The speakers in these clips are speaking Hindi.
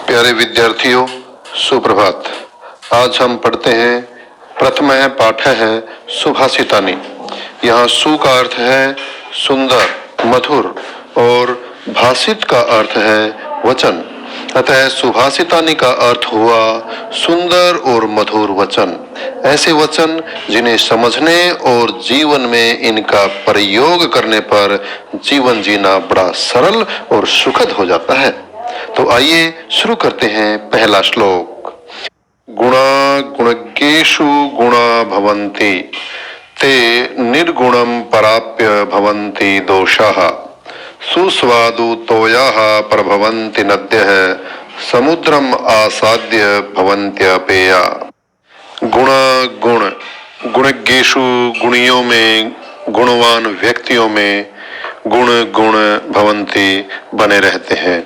प्यारे विद्यार्थियों, सुप्रभात। आज हम पढ़ते हैं प्रथम पाठ है सुभाषितानि। यहाँ सु का अर्थ है सुंदर, मधुर और भाषित का अर्थ है वचन। अतः सुभाषितानि का अर्थ हुआ सुंदर और मधुर वचन। ऐसे वचन जिन्हें समझने और जीवन में इनका प्रयोग करने पर जीवन जीना बड़ा सरल और सुखद हो जाता है। तो आइए शुरू करते हैं पहला श्लोक। गुणा गुणज्ञेषु गुणा भवन्ति ते निर्गुणं पराप्य भवन्ति दोषाः सुस्वादु तोयाः प्रभवन्ति नद्यः समुद्रम आसाद्य भवन्त्यपेया। गुणा गुण, गुणज्ञेषु गुणियों में, गुणवान व्यक्तियों में गुण गुण भवन्ति बने रहते हैं,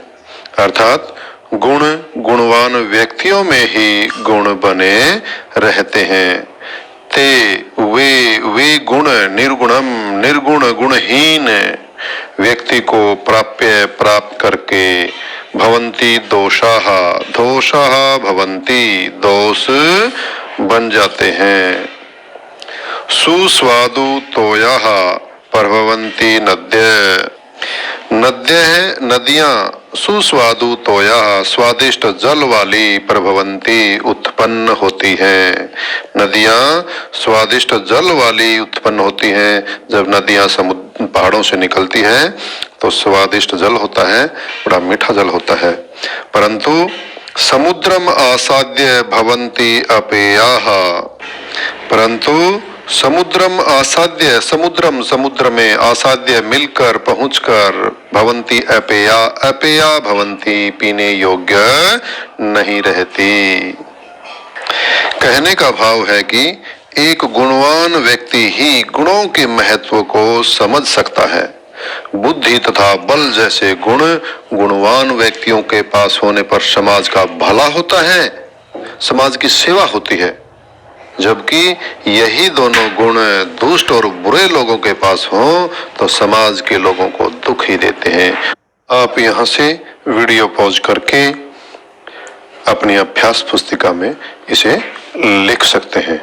अर्थात गुण गुणवान व्यक्तियों में ही गुण बने रहते हैं। ते वे गुण निर्गुणम, निर्गुण गुणहीन व्यक्ति को प्राप्त करके भवन्ति दोषाः, दोषाः भवन्ति, दोष बन जाते हैं। सुस्वादु तोयाः प्रभवन्ति नद्यः, नद्यः नदियां, सुस्वादु तोयाः स्वादिष्ट जल वाली प्रभवंती उत्पन्न होती हैं। नदियां स्वादिष्ट जल वाली उत्पन्न होती हैं। जब नदियां समुद्र पहाड़ों से निकलती हैं तो स्वादिष्ट जल होता है, बड़ा मीठा जल होता है। परंतु समुद्रम आसाद्य भवन्ति अपेयाः, परंतु समुद्रम आसाद्य, समुद्रम समुद्र में, आसाद्य मिलकर पहुंचकर, भवंती अपेया, अपेया भवंती पीने योग्य नहीं रहती। कहने का भाव है कि एक गुणवान व्यक्ति ही गुणों के महत्व को समझ सकता है। बुद्धि तथा बल जैसे गुण गुणवान व्यक्तियों के पास होने पर समाज का भला होता है, समाज की सेवा होती है। जबकि यही दोनों गुण दुष्ट और बुरे लोगों के पास हों तो समाज के लोगों को दुख ही देते हैं। आप यहाँ से वीडियो पॉज करके अपनी अभ्यास पुस्तिका में इसे लिख सकते हैं।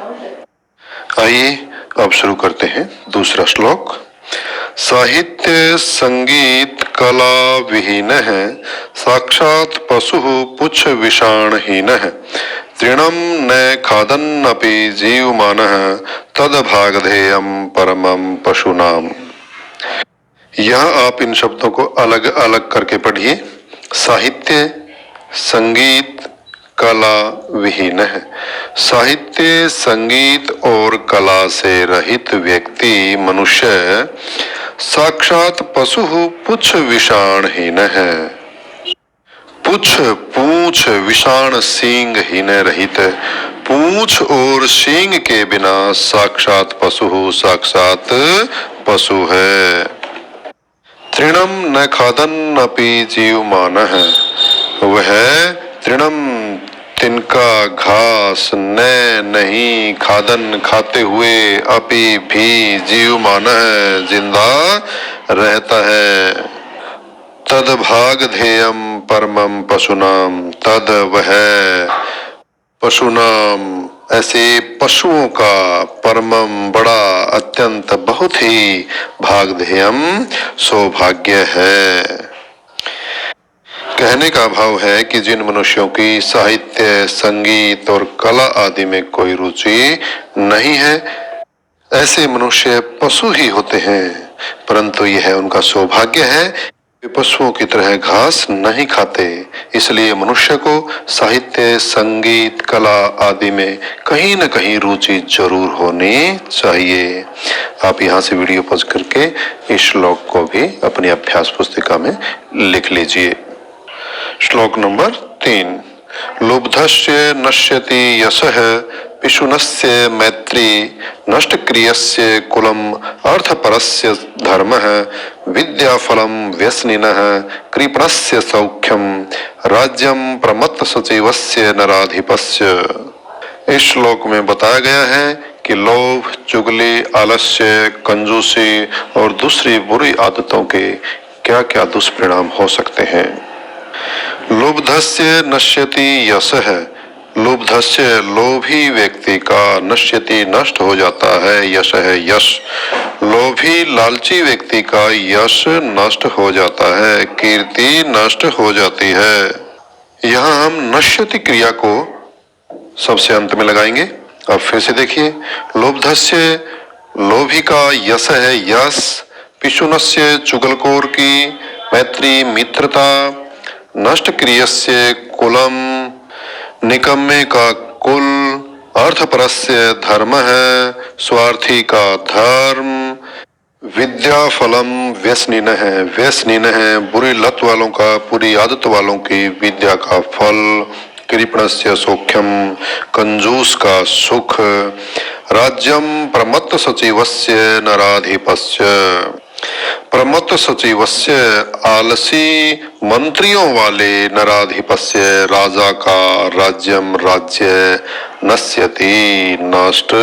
आइए अब शुरू करते हैं दूसरा श्लोक। साहित्य संगीत कला विहीन है, साक्षात पशु पुच्छ विषाणहीन है, तृणम न खादन्नपि जीवमानः तद्भागधेयं परमं पशूनाम। यहाँ आप इन शब्दों को अलग अलग करके पढ़िए। साहित्य, संगीत, कला विहीन है। साहित्य, संगीत और कला से रहित व्यक्ति, मनुष्य साक्षात पशु पुच्छ विषाणहीन है। पुच्छ पूंछ, विषाण सींग हीन रहित, पूंछ और सींग के बिना साक्षात पशु साक्षात पशु है। तृणम न खादन अपि जीवमानः, वह तृणम तिनका घास, न नहीं, खादन खाते हुए, अपि भी, जीवमानः जिंदा रहता है। तद भाग ध्येयम परमम पशुनाम, तद वह, पशुनाम ऐसे पशुओं का, परमम बड़ा, अत्यंत बहुत ही, भाग ध्येयम सौभाग्य है। कहने का भाव है कि जिन मनुष्यों की साहित्य, संगीत और कला आदि में कोई रुचि नहीं है, ऐसे मनुष्य पशु ही होते हैं। परंतु यह उनका सौभाग्य है, वे पशुओं की तरह घास नहीं खाते। इसलिए मनुष्य को साहित्य, संगीत, कला आदि में कहीं न कहीं रुचि जरूर होनी चाहिए। आप यहाँ से वीडियो पॉज करके इस श्लोक को भी अपनी अभ्यास पुस्तिका में लिख लीजिए। श्लोक नंबर 3। लुब्धस्य नश्यति यशः, पिशुनस्य मैत्री, नष्टक्रियस्य कुलम, अर्थपरस्य धर्मः, विद्याफलम व्यसनिनः, कृपणस्य सौख्यम, राज्यम प्रमत्त सचिवस्य नराधिपस्य। इस श्लोक में बताया गया है कि लोभ, चुगली, आलस्य, कंजूसी और दूसरी बुरी आदतों के क्या क्या दुष्परिणाम हो सकते हैं। लुब्धस्य नश्यति यशः, लुब्धस्य लोभी व्यक्ति का नश्यति नष्ट हो जाता है, यश है यश, लोभी लालची व्यक्ति का यश नष्ट हो जाता है, कीर्ति नष्ट हो जाती है। यहाँ हम नश्यति क्रिया को सबसे अंत में लगाएंगे। अब फिर से देखिए, लोभधस्य लोभी का यश है यश, पिशुनस्य चुगलखोर की मैत्री मित्रता, नष्ट क्रियस्य कुलम निकम्मे का कुल, अर्थपरस्य धर्म है, स्वार्थी का धर्म, विद्या फलम व्यसनीन है, व्यसनीन है बुरी लत वालों का, बुरी आदत वालों की विद्या का फल, कृपणस्य सौख्यम कंजूस का सुख, राज्यम प्रमत्त सचिवस्य नराधिपस्य, प्रमत्त सचिवस्य आलसी मंत्रियों वाले, नराधिपस्य राजा का राज्यम राज्य, नश्यति नष्ट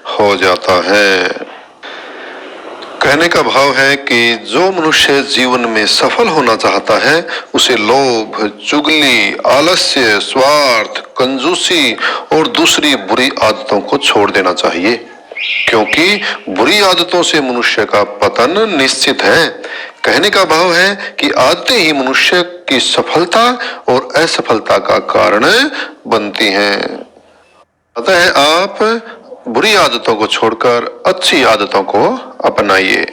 हो जाता है। कहने का भाव है कि जो मनुष्य जीवन में सफल होना चाहता है उसे लोभ, चुगली, आलस्य, स्वार्थ, कंजूसी और दूसरी बुरी आदतों को छोड़ देना चाहिए, क्योंकि बुरी आदतों से मनुष्य का पतन निश्चित है। कहने का भाव है कि आदतें ही मनुष्य की सफलता और असफलता का कारण बनती हैं। अतः आप बुरी आदतों को छोड़कर अच्छी आदतों को अपनाइए।